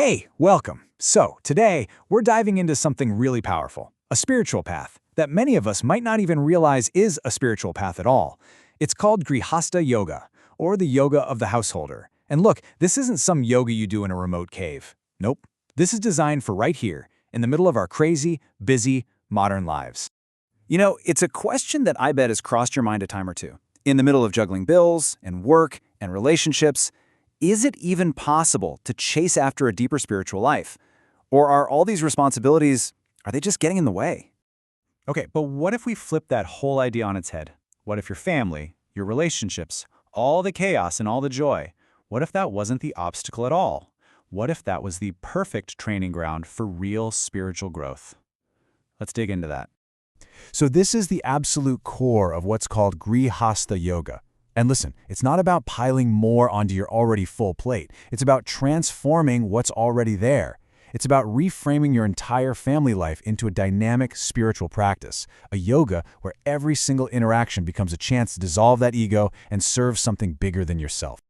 Hey, welcome. So, today, we're diving into something really powerful, a spiritual path that many of us might not even realize is a spiritual path at all. It's called Grihastha Yoga, or the yoga of the householder. And look, this isn't some yoga you do in a remote cave. Nope. This is designed for right here, in the middle of our crazy, busy, modern lives. You know, it's a question that I bet has crossed your mind a time or two. In the middle of juggling bills, and work, and relationships, is it even possible to chase after a deeper spiritual life? Or are all these responsibilities, are they just getting in the way? Okay, but what if we flip that whole idea on its head? What if your family, your relationships, all the chaos and all the joy, what if that wasn't the obstacle at all? What if that was the perfect training ground for real spiritual growth? Let's dig into that. So this is the absolute core of what's called Grihastha Yoga. And listen, it's not about piling more onto your already full plate. It's about transforming what's already there. It's about reframing your entire family life into a dynamic spiritual practice, a yoga where every single interaction becomes a chance to dissolve that ego and serve something bigger than yourself.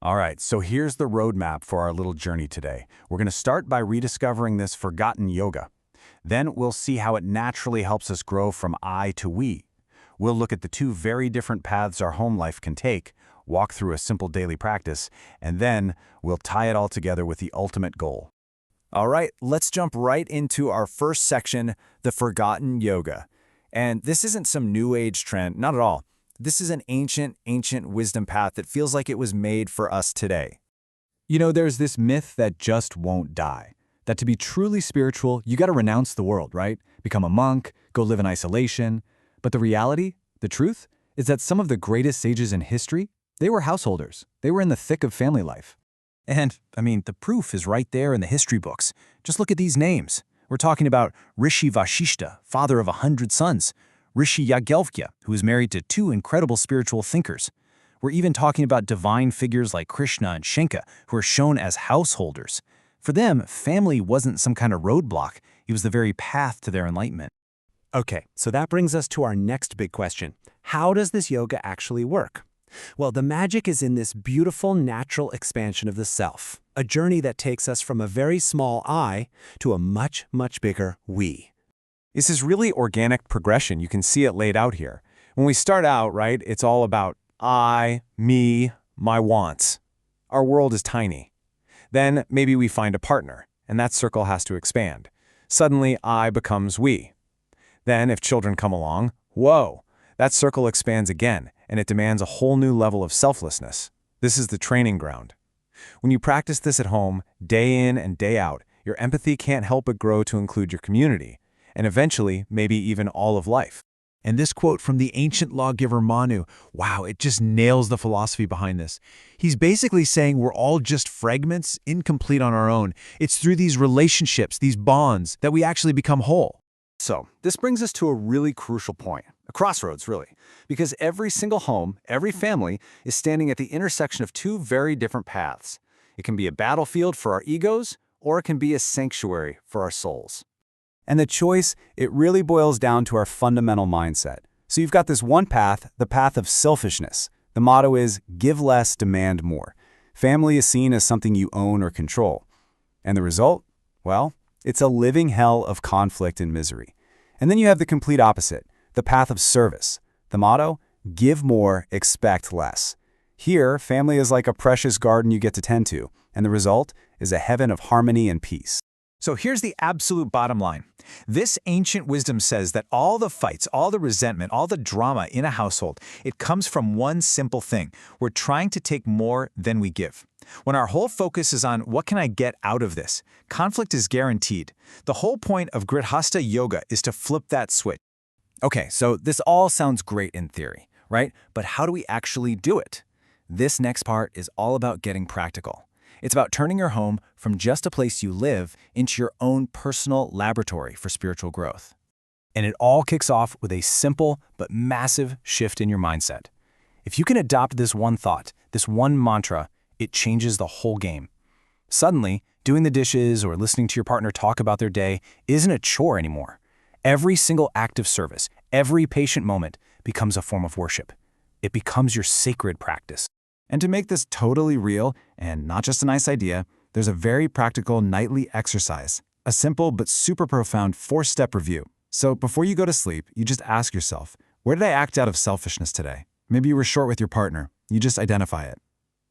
All right, so here's the roadmap for our little journey today. We're going to start by rediscovering this forgotten yoga. Then we'll see how it naturally helps us grow from I to we. We'll look at the two very different paths our home life can take, walk through a simple daily practice, and then we'll tie it all together with the ultimate goal. All right, let's jump right into our first section, the forgotten yoga. And this isn't some new age trend, not at all. This is an ancient wisdom path that feels like it was made for us today. You know, there's this myth that just won't die. That to be truly spiritual, you got to renounce the world, right? Become a monk, go live in isolation. But the reality, the truth, is that some of the greatest sages in history, they were householders. They were in the thick of family life. And, I mean, the proof is right there in the history books. Just look at these names. We're talking about Rishi Vashishta, father of 100 sons. Rishi Yagyalvya, who is married to two incredible spiritual thinkers. We're even talking about divine figures like Krishna and Shanka, who are shown as householders. For them, family wasn't some kind of roadblock. It was the very path to their enlightenment. Okay, so that brings us to our next big question. How does this yoga actually work? Well, the magic is in this beautiful natural expansion of the self, a journey that takes us from a very small I to a much, much bigger we. This is really organic progression. You can see it laid out here. When we start out, right, it's all about I, me, my wants. Our world is tiny. Then maybe we find a partner, and that circle has to expand. Suddenly, I becomes we. Then, if children come along, whoa, that circle expands again, and it demands a whole new level of selflessness. This is the training ground. When you practice this at home, day in and day out, your empathy can't help but grow to include your community, and eventually, maybe even all of life. And this quote from the ancient lawgiver Manu, wow, it just nails the philosophy behind this. He's basically saying we're all just fragments, incomplete on our own. It's through these relationships, these bonds, that we actually become whole. So, this brings us to a really crucial point, a crossroads really, because every single home, every family is standing at the intersection of two very different paths. It can be a battlefield for our egos, or it can be a sanctuary for our souls. And the choice, it really boils down to our fundamental mindset. So you've got this one path, the path of selfishness. The motto is, give less, demand more. Family is seen as something you own or control. And the result? Well, it's a living hell of conflict and misery. And then you have the complete opposite, the path of service. The motto, give more, expect less. Here, family is like a precious garden you get to tend to, and the result is a heaven of harmony and peace. So here's the absolute bottom line. This ancient wisdom says that all the fights, all the resentment, all the drama in a household, it comes from one simple thing. We're trying to take more than we give. When our whole focus is on what can I get out of this, conflict is guaranteed. The whole point of Grihastha Yoga is to flip that switch. Okay, so this all sounds great in theory, right? But how do we actually do it? This next part is all about getting practical. It's about turning your home from just a place you live into your own personal laboratory for spiritual growth. And it all kicks off with a simple but massive shift in your mindset. If you can adopt this one thought, this one mantra, it changes the whole game. Suddenly, doing the dishes or listening to your partner talk about their day isn't a chore anymore. Every single act of service, every patient moment becomes a form of worship. It becomes your sacred practice. And to make this totally real and not just a nice idea, There's a very practical nightly exercise, a simple but super profound 4-step review. So before you go to sleep, you just ask yourself, where did I act out of selfishness today? Maybe you were short with your partner. You just identify it.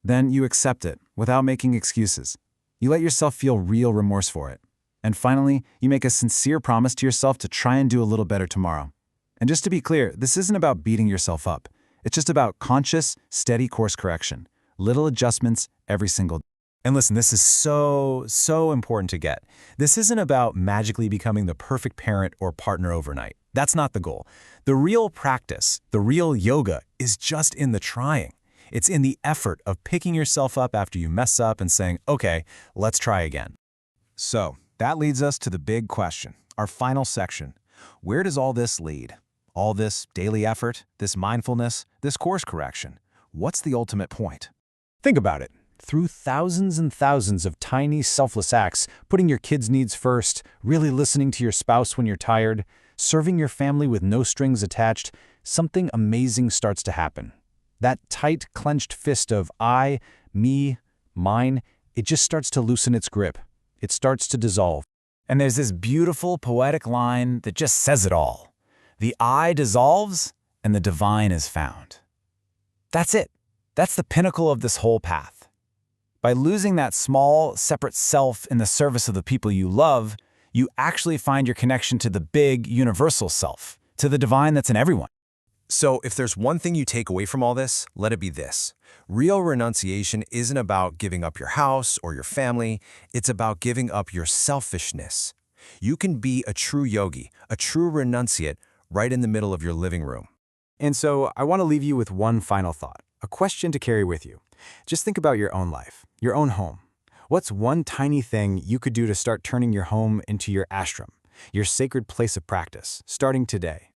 Then you accept it without making excuses. You let yourself feel real remorse for it. And finally, you make a sincere promise to yourself to try and do a little better tomorrow. And just to be clear, this isn't about beating yourself up. It's just about conscious, steady course correction. Little adjustments every single day. And listen, this is so important to get. This isn't about magically becoming the perfect parent or partner overnight. That's not the goal. The real practice, the real yoga, is just in the trying. It's in the effort of picking yourself up after you mess up and saying, okay, let's try again. So that leads us to the big question, our final section. Where does all this lead? All this daily effort, this mindfulness, this course correction. What's the ultimate point? Think about it. Through thousands and thousands of tiny, selfless acts, putting your kids' needs first, really listening to your spouse when you're tired, serving your family with no strings attached, something amazing starts to happen. That tight, clenched fist of I, me, mine, it just starts to loosen its grip. It starts to dissolve. And there's this beautiful, poetic line that just says it all. The I dissolves, and the divine is found. That's it. That's the pinnacle of this whole path. By losing that small, separate self in the service of the people you love, you actually find your connection to the big, universal self, to the divine that's in everyone. So if there's one thing you take away from all this, let it be this. Real renunciation isn't about giving up your house or your family. It's about giving up your selfishness. You can be a true yogi, a true renunciate, right in the middle of your living room. And so I want to leave you with one final thought, a question to carry with you. Just think about your own life, your own home. What's one tiny thing you could do to start turning your home into your ashram, your sacred place of practice, starting today?